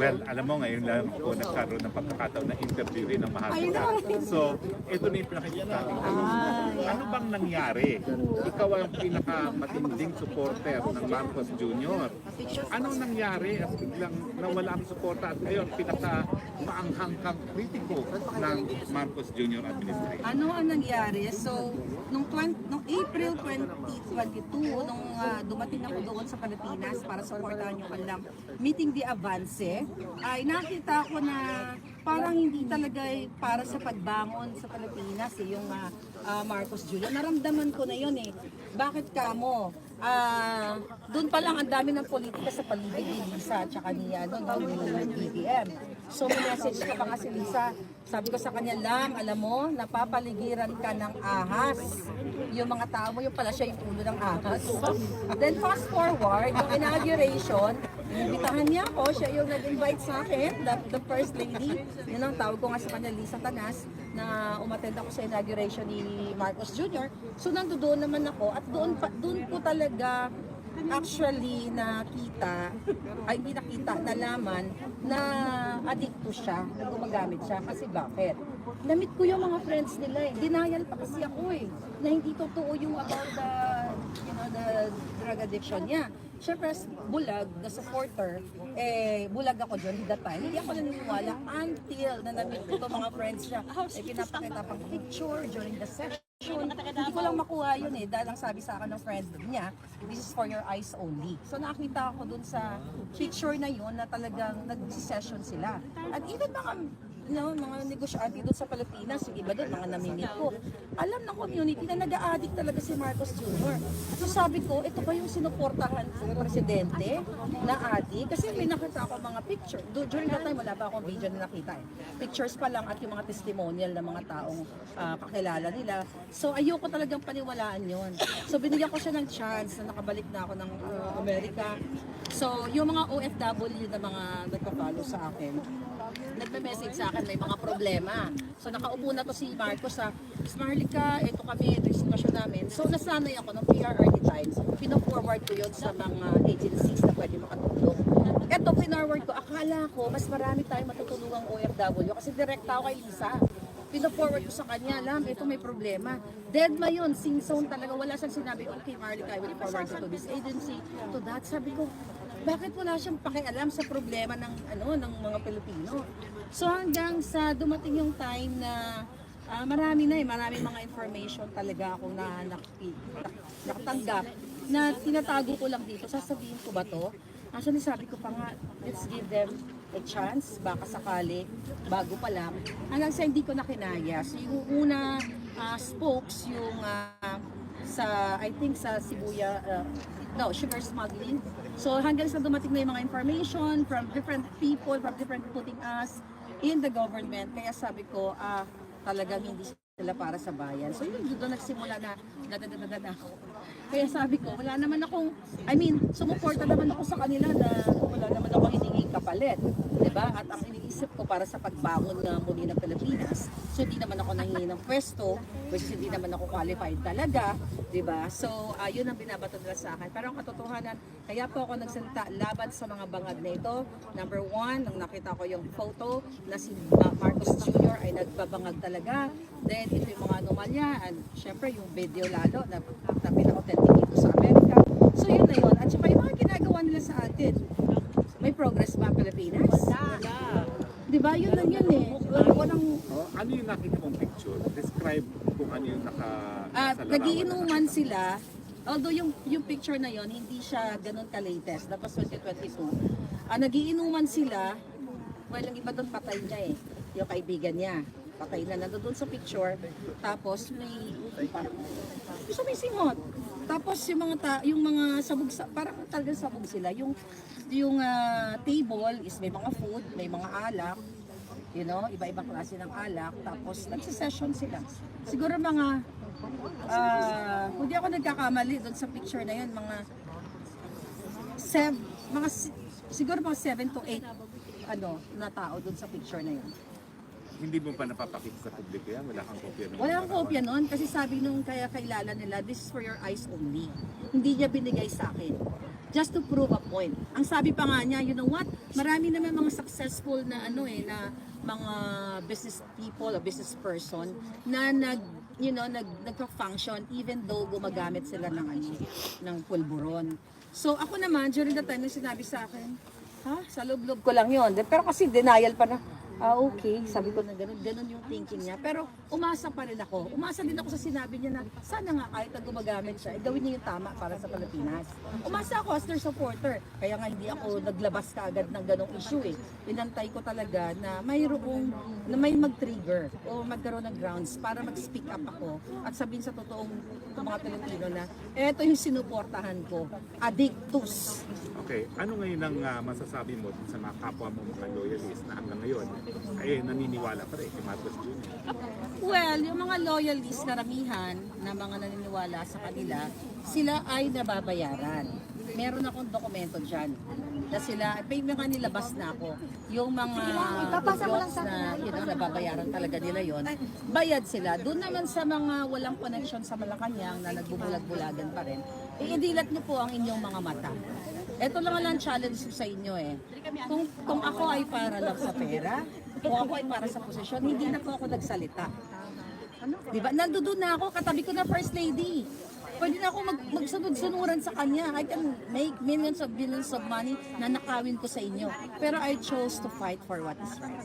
Well, alam mo ngayon lang ako nagkaroon ng pagkakataon na interview rin ng Mahal ka. So, ito na yung pinakikita natin. Ano bang nangyari? Ikaw ang pinakamatinding supporter ng Marcos Jr. Anong nangyari at biglang nawala ang suporta at ngayon pinaka-maanghang kang kritiko ng Marcos Jr. administration? Ano ang nangyari? So, nung April 2022, nung dumating ako doon sa Pilipinas para supportahan yung kanilang meeting de avance, ay nakita ko na parang hindi talaga para sa pagbangon sa Pilipinas yung Marcos Jr. Naramdaman ko na yun eh. Bakit kamo? Doon pa lang ang dami ng politika sa paligid ni Lisa at saka ni BBM. So may message ko pa nga si Lisa. Sabi ko sa kanya, alam mo, napapaligiran ka ng ahas. Yung mga tao mo, yung pala siya yung ulo ng ahas. Then fast forward, yung inauguration, inimbitahan niya ako, siya yung nag-invite sa akin, the first lady. Yun ang tawag ko nga sa kanya, Lisa Tanas, na umattend ako sa inauguration ni Marcos Jr. So nandoon naman ako at doon po talaga actually nakita, ay hindi nakita, nalaman na adikto siya, na gumagamit siya. Kasi bakit? Namit ko yung mga friends nila eh. Denial pa kasi ako eh, na hindi totoo yung about the drug addiction niya. Siyempre, bulag, the supporter, bulag ako dyan that time. Hindi ako naniniwala until na namit ko itong mga friends niya. Pinapakita pang picture during the session. Hindi ko lang makuha yun eh, dahil ang sabi sa akin ng friend niya, this is for your eyes only. So nakita ako dun sa picture na yun na talagang nag-session sila. At even mga negosyante doon sa Pilipinas, yung iba doon, mga namimit ko. Alam ng community na nag-a-addict talaga si Marcos Jr. So sabi ko, ito ba yung sinuportahan ng presidente na addict? Kasi may nakita ako mga picture. During that time, wala pa akong video na nakita eh. Pictures pa lang at yung mga testimonial ng mga taong kakilala nila. So ayoko talagang paniwalaan yon. So binigyan ko siya ng chance na nakabalik na ako ng Amerika. So yung mga OFW na mga nagpa-follow sa akin, nagme-message sa akin, may mga problema. So nakaupo na to si Marcos sa Marlica, ito kami, ito yung sitwasyon namin. So nasanay ako ng PRRD Times, pino-forward ko yun sa mga agencies na pwede makatulong. Ito, pinorward ko, akala ko mas marami tayong matutulungang OFW kasi direkta ako kay Lisa. Pino-forward ko sa kanya, ito may problema. Dead ma yun, sing-song talaga, wala siyang sinabi, okay Marlica, I will forward you to this agency, to that. Sabi ko, bakit wala siyang pakialam sa problema ng mga Pilipino? So hanggang sa dumating yung time na marami mga information talaga akong nakatanggap na tinatago ko lang dito. Sasabihin ko ba to? Actually sabi ko pa nga, let's give them a chance, baka sakali, bago pa lang. Hanggang sa hindi ko na kinaya. So yung una spokes, yung I think sa Sibuya, sugar smuggling. So hanggang sa dumating na yung mga information from different people, from different putting us in the government. Kaya sabi ko, talagang hindi sila para sa bayan. So yun, doon nagsimula na ako. Kaya sabi ko, wala naman akong, sumuporta naman ako sa kanila na wala naman akong hiningin kapalit. Diba? At ang iniisip ko para sa pagbangon na muli ng Pilipinas, so hindi naman ako nahingi ng pwesto, which hindi naman ako qualified talaga, diba? So yun ang binabato nila sa akin. Pero ang katotohanan, kaya po ako nagsalita laban sa mga bangag na ito. Number one, nung nakita ko yung photo na si Marcos Jr. ay nagbabangag talaga. Then ito yung mga anomalya, and syempre yung video lalo na pina-authentic dito sa Amerika. So yun na yun. At saka yung mga ginagawa nila sa atin, may progress ba Pilipinas? Wala. Diba? Yun lang yun eh. Walang... Ano yung nakita mong picture? Describe kung ano yung nagiinuman sila. Although yung picture na yon hindi siya ganun ka-latest. That was 2022. Nagiinuman sila. Well, yung iba doon patay niya eh. Yung kaibigan niya. Patay na nandun sa picture. Tapos may singot. Tapos yung mga sabog, parang talagang sabog sila. Yung table is may mga food, may mga alak, iba-ibang klase ng alak. Tapos nagsisession sila. Siguro hindi ako nagkakamali doon sa picture na yun, siguro mga 7 to 8 na tao doon sa picture na yun. Hindi mo pa napapakita sa publiko yan? Wala kang kopya nun? Wala akong kopya nun kasi sabi nung kailala nila, this is for your eyes only. Hindi niya binigay sa akin. just to prove a point. Ang sabi pa nga niya, you know what? Marami naman mga successful na na mga business people o business person na nagfa-function even though gumagamit sila ng pulburon. So ako naman, during the time na sinabi sa akin, sa loob-loob ko lang yon. Pero kasi denial pa na, okay, sabi ko na ganun yung thinking niya. Pero umasa pa rin ako. Umasa din ako sa sinabi niya na sana nga kahit na gumagamit siya, gawin niya yung tama para sa Pilipinas. Umasa ako as their supporter. Kaya nga hindi ako naglabas kaagad ng ganong issue eh. Inantay ko talaga na may mag-trigger o magkaroon ng grounds para mag-speak up ako at sabihin sa totoong mga Pilipino na eto yung sinuportahan ko. Addictus. Okay, ano ngayon ang masasabi mo sa mga kapwa mo mga loyalist na hanggang ngayon ay naniniwala pa rin kay Marcos Jr.? Well, yung mga loyalist karamihan na mga naniniwala sa kanila, sila ay nababayaran. Meron akong dokumento dyan na sila, may mga nilabas na ako. Yung mga goods na nababayaran talaga nila yon, bayad sila. Doon naman sa mga walang connection sa Malacanang na nagbubulag-bulagan pa rin, idilat niyo po ang inyong mga mata. Ito lang ang challenge ko sa inyo eh. Kung ako ay para lang sa pera, kung ako ay para sa posisyon, hindi na po ako nagsalita. Diba? Nandoon na ako, katabi ko na First Lady. Pwede na ako magsunod-sunuran sa kanya. I can make millions of billions of money na nakawin ko sa inyo. Pero I chose to fight for what is right.